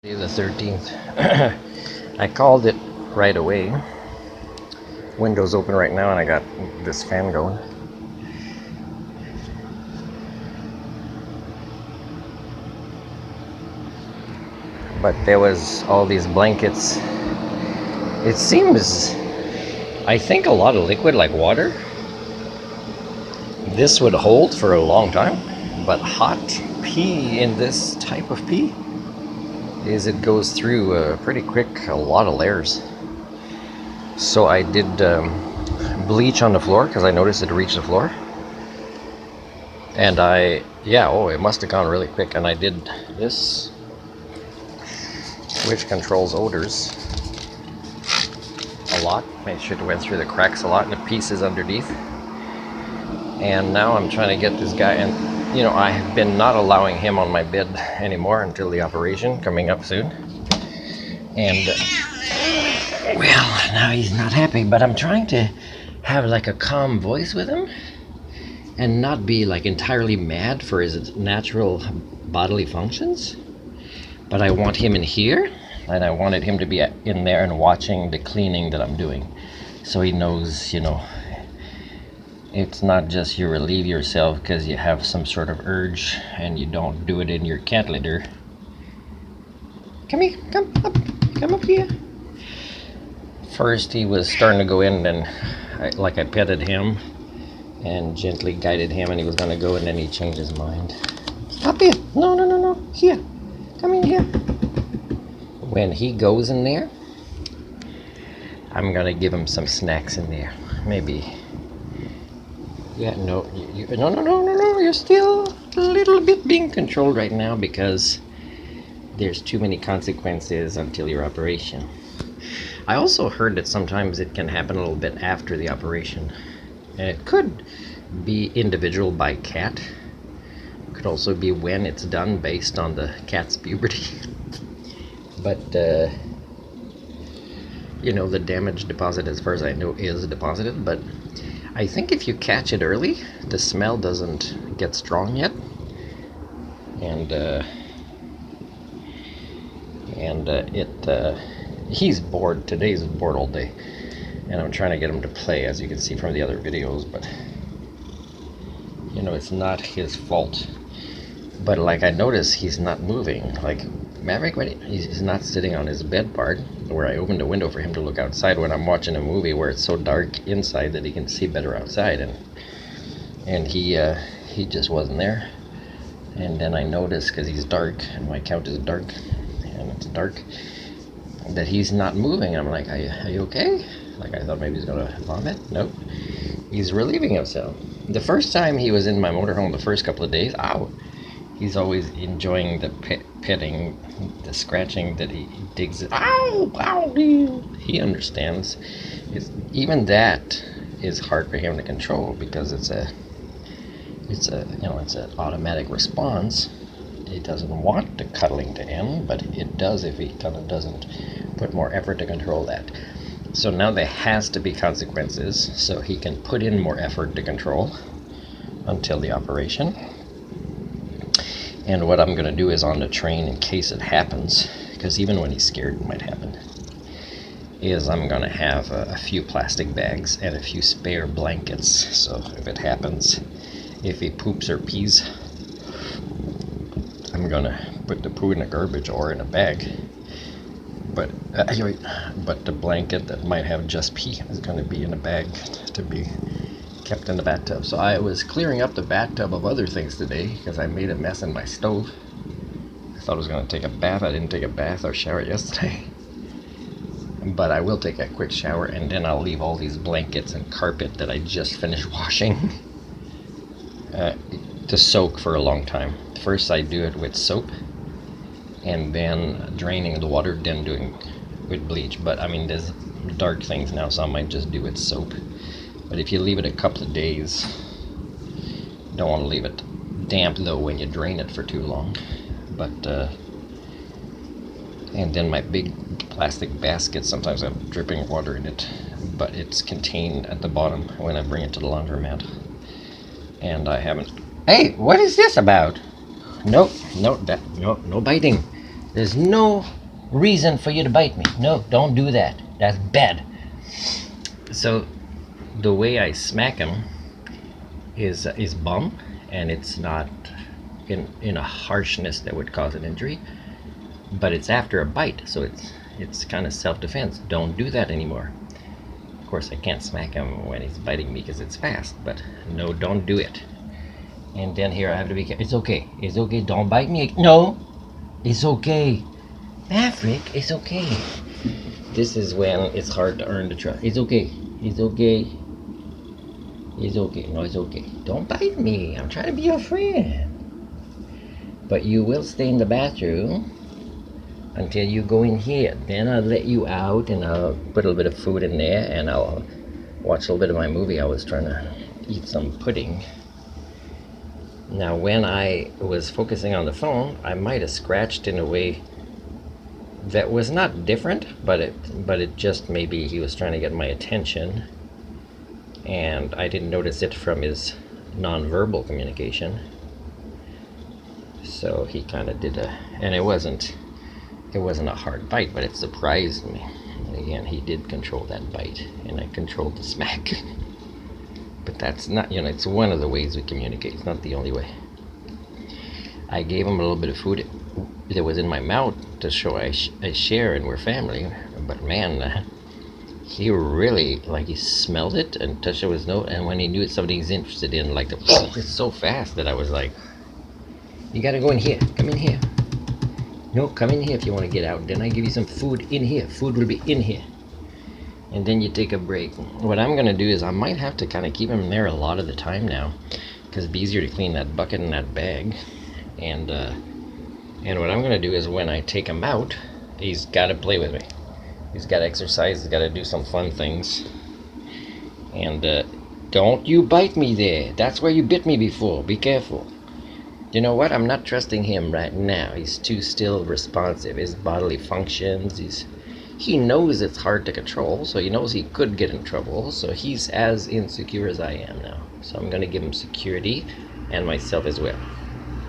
The 13th. I called it right away. Windows open right now, and I got this fan going. But there was all these blankets. It seems, I think a lot of liquid like water. This would hold for a long time, but hot pee in this type of pee is it goes through pretty quick, a lot of layers. So I did bleach on the floor because I noticed it reached the floor. And it must have gone really quick. And I did this, which controls odors a lot. Made sure it went through the cracks a lot and the pieces underneath. And now I'm trying to get this guy, and I have been not allowing him on my bed anymore until the operation coming up soon. And well, now he's not happy, but I'm trying to have like a calm voice with him and not be like entirely mad for his natural bodily functions. But I want him in here, and I wanted him to be in there and watching the cleaning that I'm doing, so he knows, it's not just you relieve yourself because you have some sort of urge and you don't do it in your cat litter. Come here, come up here. First he was starting to go in, and I petted him and gently guided him, and he was going to go, and then he changed his mind. Stop it! No, here, come in here. When he goes in there, I'm going to give him some snacks in there, maybe. Yeah, no, no, you're still a little bit being controlled right now because there's too many consequences until your operation. I also heard that sometimes it can happen a little bit after the operation. And it could be individual by cat. It could also be when it's done based on the cat's puberty. But, the damage deposit, as far as I know, is deposited. But I think if you catch it early, the smell doesn't get strong yet. He's bored. Today's bored all day, and I'm trying to get him to play, as you can see from the other videos, but it's not his fault. But like I notice he's not moving. Like Maverick, he's not sitting on his bed part where I opened a window for him to look outside when I'm watching a movie where it's so dark inside that he can see better outside, and he just wasn't there. And then I noticed, because he's dark and my couch is dark and it's dark, that he's not moving. I'm like, are you okay? Like, I thought maybe he's gonna vomit. Nope, he's relieving himself. The first time he was in my motorhome, the first couple of days, he's always enjoying the petting, the scratching that he digs it. Ow! He understands. Even that is hard for him to control because it's an automatic response. He doesn't want the cuddling to end, but it does if he kind of doesn't put more effort to control that. So now there has to be consequences so he can put in more effort to control until the operation. And what I'm going to do is on the train, in case it happens, because even when he's scared it might happen, is I'm going to have a few plastic bags and a few spare blankets. So if it happens, if he poops or pees, I'm going to put the poo in the garbage or in a bag. But the blanket that might have just pee is going to be in a bag to be kept in the bathtub. So I was clearing up the bathtub of other things today because I made a mess in my stove. I thought I was going to take a bath. I didn't take a bath or shower yesterday. But I will take a quick shower, and then I'll leave all these blankets and carpet that I just finished washing to soak for a long time. First I do it with soap, and then draining the water, then doing with bleach. But I mean, there's dark things now, so I might just do it soap. But if you leave it a couple of days, don't want to leave it damp though when you drain it for too long. But and then my big plastic basket, sometimes I have dripping water in it, but it's contained at the bottom when I bring it to the laundromat. And I haven't. Hey, what is this about? No biting. There's no reason for you to bite me. No, don't do that. That's bad. So the way I smack him is bum, and it's not in a harshness that would cause an injury, but it's after a bite, so it's kind of self-defense. Don't do that anymore. Of course, I can't smack him when he's biting me because it's fast, but no, don't do it. And then here I have to be careful. It's okay. It's okay. Don't bite me. No, it's okay. Maverick, it's okay. This is when it's hard to earn the trust. It's okay. It's okay. It's okay. No, it's okay. Don't bite me. I'm trying to be your friend. But you will stay in the bathroom until you go in here. Then I'll let you out and I'll put a little bit of food in there and I'll watch a little bit of my movie. I was trying to eat some pudding. Now, when I was focusing on the phone, I might have scratched in a way that was not different, but it just maybe he was trying to get my attention, and I didn't notice it from his nonverbal communication. So he kind of did and it wasn't a hard bite, but it surprised me. And again, he did control that bite, and I controlled the smack. But that's not, it's one of the ways we communicate. It's not the only way. I gave him a little bit of food that was in my mouth to show I share and we're family. But man, he really, he smelled it and touched it with his nose. And when he knew it's something he's interested in, it's so fast that I was like, you gotta go in here. Come in here. No, come in here if you want to get out. Then I give you some food in here. Food will be in here. And then you take a break. What I'm gonna do is I might have to kind of keep him there a lot of the time now, because it'd be easier to clean that bucket and that bag. And what I'm gonna do is when I take him out, he's got to play with me. He's got to exercise. He's got to do some fun things. And don't you bite me there. That's where you bit me before. Be careful. You know what? I'm not trusting him right now. He's too still responsive. His bodily functions. He knows it's hard to control, so he knows he could get in trouble, so he's as insecure as I am now. So I'm going to give him security and myself as well.